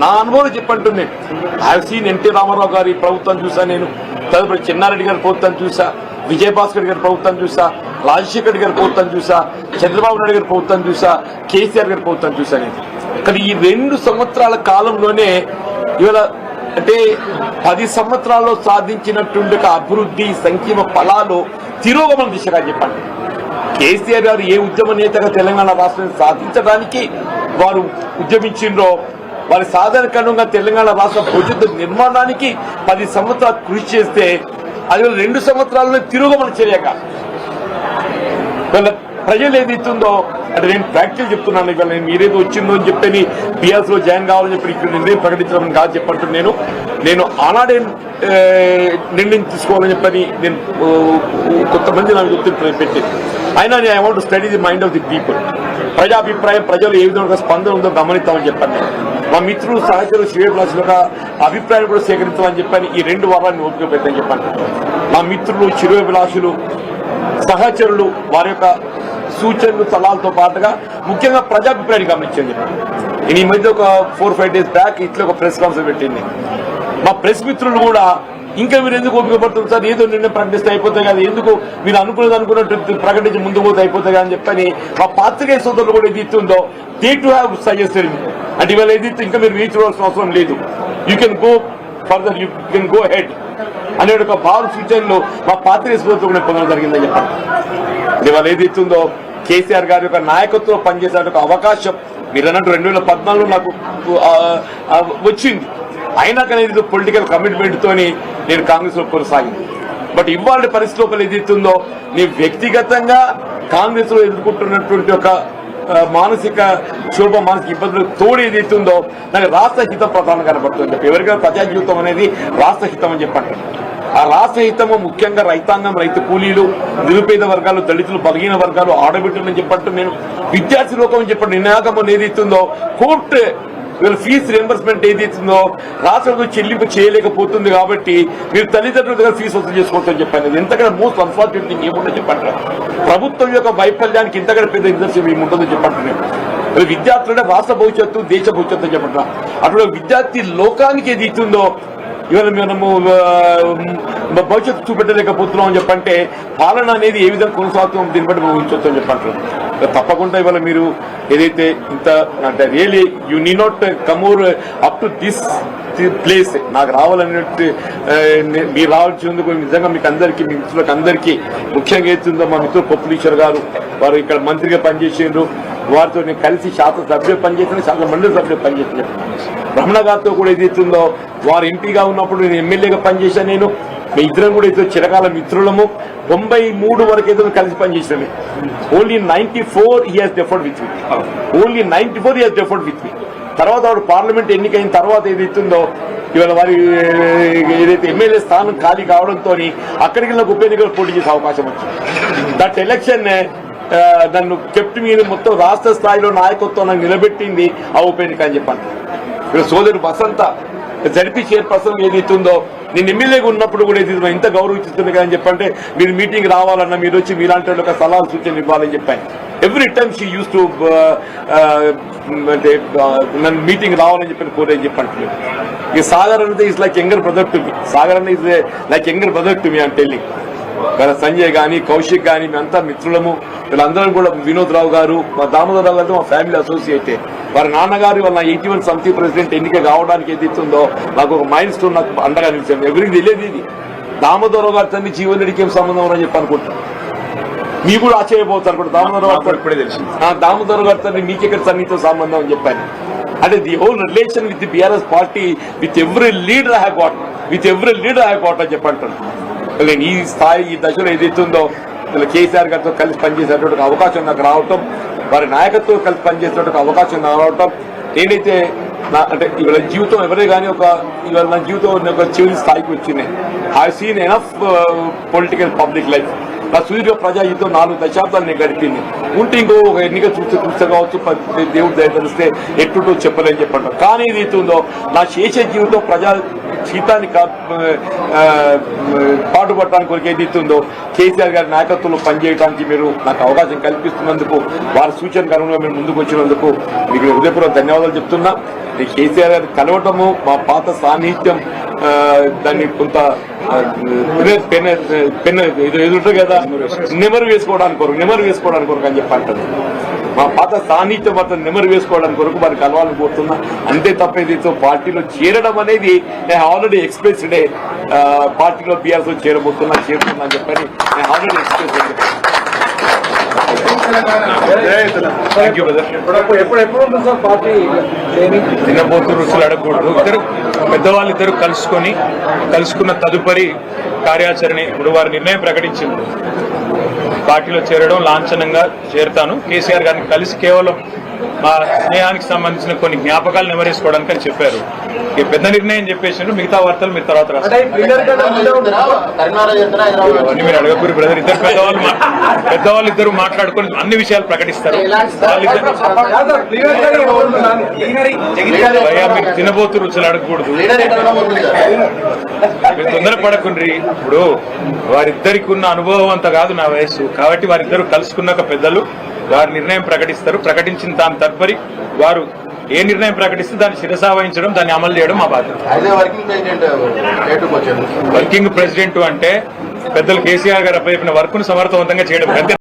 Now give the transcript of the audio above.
నా అనుభవం చెప్పంటున్నాను. I have seen NT Rama Rao గారి ప్రభుత్వం చూసా, నేను తదుపరి చెన్నారెడ్డి గారి ప్రభుత్వం చూసా, విజయభాస్కర్ గారి ప్రభుత్వం చూసా, రాజశేఖర్ గారి ప్రభుత్వం చూసా, చంద్రబాబు నాయుడు గారి ప్రభుత్వం చూసా, కేసీఆర్ గారి ప్రభుత్వం చూసా. నేను కానీ ఈ 2 సంవత్సరాల కాలంలోనే ఇవాళ అంటే 10 సంవత్సరాల్లో సాధించినటువంటి అభివృద్ధి సంక్షేమ ఫలాలు తిరోగమన దిశగా చెప్పండి. కేసీఆర్ గారు ఏ ఉద్యమ నేతగా తెలంగాణ రాష్ట్రాన్ని సాధించడానికి వారు ఉద్యమించిండ్రో వారి సాధారణంగా తెలంగాణ రాష్ట్ర భవిష్యత్తు నిర్మాణానికి 10 సంవత్సరాలు కృషి చేస్తే అది 2 సంవత్సరాల్లో తిరోగమన చర్యగా ప్రజలు ఏదైతుందో అంటే నేను ప్రాక్టికల్ చెప్తున్నాను. ఇవాళ నేను మీరేదో వచ్చిందో అని చెప్పని బీఆర్ఎస్ లో జాయిన్ కావాలని చెప్పి ఇక్కడ నిర్ణయం ప్రకటించడం కాదు చెప్పంటున్నాను. నేను ఆనాడే నిర్ణయం తీసుకోవాలని చెప్పని నేను కొంతమంది నాకు గుర్తు పెట్టి అయినా నేను I want to study the mind of the people. ప్రజాభిప్రాయం ప్రజలు ఏ విధంగా స్పందన ఉందో గమనిస్తామని చెప్పండి. మా మిత్రులు సహచరులు శ్రేయభిలాషుల అభిప్రాయం కూడా సేకరించామని చెప్పని ఈ 2 వారాన్ని ఓపిక పెట్టని చెప్పండి. మా మిత్రులు శ్రేయభిలాషులు సహచరులు వారి యొక్క సూచనలు సలహాలతో పాటుగా ముఖ్యంగా ప్రజాభిప్రాయాన్ని గమనించండి. నేను ఈ మధ్య ఒక 4-5 డేస్ బ్యాక్ ఇట్లా ఒక ప్రెస్ కాన్ఫరెన్స్ పెట్టింది. మా ప్రెస్ మిత్రులు కూడా ఇంకా మీరు ఎందుకు ఓపిక పడుతుంది సార్, ఏదో నిర్ణయం ప్రకటిస్తే అయిపోతాయి కదా, ఎందుకు మీరు అనుకున్నట్టు ప్రకటించి ముందుకు పోతే అయిపోతాయి కదా అని చెప్పని మా పాత్రికేయ సోదరులు కూడా ఏది ఇస్తుందో they to have suggested me. అంటే ఇవాళ ఏది ఇంకా మీరు రీచ్ అవ్వాల్సిన అవసరం లేదు, you can go further, you can go head అనే ఒక భావ సూచనలు మా పాత్రికేయ సోదరులు కూడా పొందడం జరిగిందని చెప్పండి. ఇవాళ ఏది ఇస్తుందో కేసీఆర్ గారి యొక్క నాయకత్వంలో పనిచేసే ఒక అవకాశం మీరు అన్నట్టు 2014లో నాకు వచ్చింది. అయినా కానీ ఇది పొలిటికల్ కమిట్మెంట్ తోని నేను కాంగ్రెస్ లో కొనసాగింది. బట్ ఇవాళ పరిస్థితి లోపల ఏదైతుందో నేను వ్యక్తిగతంగా కాంగ్రెస్ లో ఎదుర్కొంటున్నటువంటి ఒక మానసిక ఇబ్బందులు తోడు ఏదైతుందో నాకు రాష్ట్ర హితం ప్రధానం కనబడుతుంది. ఎవరికైనా ప్రజా జీవితం అనేది రాష్ట్ర హితం అని చెప్పండి. ఆ రాష్ట్ర హితము ముఖ్యంగా రైతాంగం, రైతు కూలీలు, నిరుపేద వర్గాలు, దళితులు, బలహీన వర్గాలు, ఆడబిడ్డలని చెప్పట్టు నేను విద్యార్థి లోకం అని చెప్పండి. నినాగం ఏదైతుందో కోర్టు ఫీజు రియంబర్స్మెంట్ ఏదైతుందో రాష్ట్రంలో చెల్లింపు చేయలేకపోతుంది కాబట్టి మీరు తల్లిదండ్రుల దగ్గర ఫీజు వసూలు చేసుకోవచ్చని చెప్పాను. ఇంతకన్నా మోస్ట్ అన్ఫార్చునేట్ థింగ్ ఏముందో చెప్పండి. ప్రభుత్వం యొక్క వైఫల్యానికి ఇంతకన్నా పెద్ద నిదర్శనం ఏముంటుందో చెప్పండి. విద్యార్థులంటే రాష్ట్ర భవిష్యత్తు, దేశ భవిష్యత్తు అని చెప్పండి. అప్పుడు విద్యార్థి లోకానికి ఏది ఇస్తుందో ఇవాళ మనము భవిష్యత్తు చూపెట్టలేకపోతున్నాం అని చెప్పంటే పాలన అనేది ఏ విధంగా కొనసాగుతాం దీన్ని బట్టి ఊహించవచ్చు అని చెప్పంటారు. తప్పకుండా ఇవాళ మీరు ఏదైతే ఇంత అంటే really you need not come up to this place నాకు రావాలనేది మీరు రావాల్సినందుకు నిజంగా మీకు అందరికీ, మీ మిత్రులకు అందరికీ ముఖ్యంగా ఏతుందో మా మిత్రులు పొప్పులీశ్వర్ గారు వారు ఇక్కడ మంత్రిగా పనిచేసిండ్రు. వారితో నేను కలిసి శాసనసభ్యులు పనిచేసిన, శాసన మండలి సభ్యులు పనిచేసిన. రమణ గారితో కూడా ఏదైతుందో వారు ఎంపీగా ఉన్నప్పుడు నేను ఎమ్మెల్యేగా పనిచేశాను. నేను మీ ఇద్దరం కూడా ఏదో చిరకాల మిత్రులము. 93 వరకు ఏదో కలిసి పనిచేసినాము. Only 94 he has deferred with me. Only 94 he has deferred with me. తర్వాత వాడు పార్లమెంట్ ఎన్నికైన తర్వాత ఏదైతుందో ఇవాళ వారి ఏదైతే ఎమ్మెల్యే స్థానం ఖాళీ కావడంతో అక్కడికి నాకు ఉప ఎన్నికలు పోటీ చేసే అవకాశం వచ్చింది. దట్ ఎలక్షన్ నన్ను కెప్ట్ మీద మొత్తం రాష్ట్ర స్థాయిలో నాయకత్వం నాకు నిలబెట్టింది ఆ ఉప ఎన్నిక అని చెప్పండి. ఇక్కడ సోదరు బసంత జడ్పీ చైర్పర్సన్ ఏదైతుందో నేను ఎమ్మెల్యేగా ఉన్నప్పుడు కూడా ఏదైతుందో ఇంత గౌరవిస్తుంది కదా అని చెప్పంటే మీరు మీటింగ్ రావాలన్నా మీరు వచ్చి మీలాంటి ఒక సలహా సూచనలు ఇవ్వాలని చెప్పాను. Every time she use to అంటే నన్ను మీటింగ్ రావాలని చెప్పి కోరేని చెప్పండి. ఈ సాగర్ అనేది is like younger brother to me. Sagar అనేది is like younger brother to me అని టెల్లింగ్. సంజయ్ కానీ, కౌశిక్ కానీ మేమంతా మిత్రులము. వీళ్ళందరం కూడా వినోద్ రావు గారు, మా దామోదరరావు గారితో మా ఫ్యామిలీ అసోసియేటే. వారి నాన్నగారు వాళ్ళ 81 సమితి ప్రెసిడెంట్ ఎన్నిక కావడానికి ఏదైతుందో నాకు ఒక మైల్ స్టోన్ నాకు అండగా నిలిచాను. ఎవరికి తెలియదు ఇది. దామోదరరావు గారి తల్లి జీవన్ రెడ్డికి ఏం సంబంధం అని చెప్పి అనుకుంటున్నాను. మీకు కూడా ఆశ్చర్యపోతారు కూడా దామోదరరావు గారు ఇప్పుడే తెలిసి దామోదరరావు గారి తల్లి మీకెక్కడ సన్నిహిత సంబంధం అని చెప్పాను. అంటే the whole relation with the BRS party with every leader have got అని చెప్పంటాను. నేను ఈ స్థాయి ఈ దశలో ఏదైతుందో కేసీఆర్ గారితో కలిసి పనిచేసేటువంటి అవకాశం నాకు రావటం, వారి నాయకత్వం కలిసి పనిచేసేటువంటి అవకాశం రావటం, నేనైతే అంటే ఇవాళ జీవితం ఎవరే కానీ ఇవాళ నా జీవితం ఒక చివరి స్థాయికి వచ్చింది. I seen enough political public life. నా సుదీర్ఘ ప్రజా జీవితం 4 దశాబ్దాలు నేను గడిపింది. ఉంటే ఇంకో ఒక ఎన్నిక చూస్తే కావచ్చు, దేవుడు దయ తెలిస్తే ఎట్టుటో చెప్పలేని చెప్పంటారు. కానీ ఏదైతుందో నా చేసే జీవితం ప్రజా జీతాన్ని పాటుపడటానికి కొరకు ఏదైతే ఉందో కేసీఆర్ గారి నాయకత్వంలో పనిచేయడానికి మీరు నాకు అవకాశం కల్పిస్తున్నందుకు, వారి సూచన కనుక మీరు ముందుకు వచ్చినందుకు మీకు హృదయపూర్వక ధన్యవాదాలు చెప్తున్నా. కేసీఆర్ గారు కలవటము మా పాత సాన్నిహిత్యం, దాన్ని కొంత ఎదురు కదా నెమరు వేసుకోవడానికి కొరకు అని చెప్పి అంటారు. మా పాత సాన్నిహిత్యం మాత్రం నెమరు వేసుకోవడానికి కొరకు వారికి కలవాలని కోరుతున్నా. అంతే తప్ప ఏదైతే పార్టీలో చేరడం అనేది నేను ఆల్రెడీ ఎక్స్ప్రెస్ డే పార్టీలో బీఆర్ఎస్ లో చేరుతున్నా అని చెప్పని నేను ఆల్రెడీ ఎక్స్ప్రెస్ తినబోతు రుచులు అడగకూడదు. పెద్దవాళ్ళిద్దరు కలుసుకున్న తదుపరి కార్యాచరణ ఇప్పుడు వారి నిర్ణయం ప్రకటించింది. పార్టీలో చేరడం లాంఛనంగా చేరుతాను. కేసీఆర్ గారిని కలిసి కేవలం మా స్నేహానికి సంబంధించిన కొన్ని జ్ఞాపకాలు నెమరేసుకోవడానికి అని చెప్పారు. ఈ పెద్ద నిర్ణయం చెప్పేసి మిగతా వార్తలు మీరు తర్వాత రాస్తారు. మీరు అడగకూరి బ్రదర్. పెద్దవాళ్ళు ఇద్దరు మాట్లాడుకొని అన్ని విషయాలు ప్రకటిస్తారు. మీరు తినబోతు రుచులు అడగకూడదు. మీరు తొందరపడకుండ్రి. ఇప్పుడు వారిద్దరికి ఉన్న అనుభవం అంత కాదు నా వయస్సు, కాబట్టి వారిద్దరు కలుసుకున్నాక పెద్దలు వారి నిర్ణయం ప్రకటిస్తారు. ప్రకటించిన దాని తదుపరి వారు ఏ నిర్ణయం ప్రకటిస్తే దాన్ని శిరసావహించడం, దాన్ని అమలు చేయడం మా బాధ్యత. వర్కింగ్ ప్రెసిడెంట్ అంటే పెద్దలు కేసీఆర్ గారు అప్పచెప్పిన వర్క్ ను సమర్థవంతంగా చేయడం.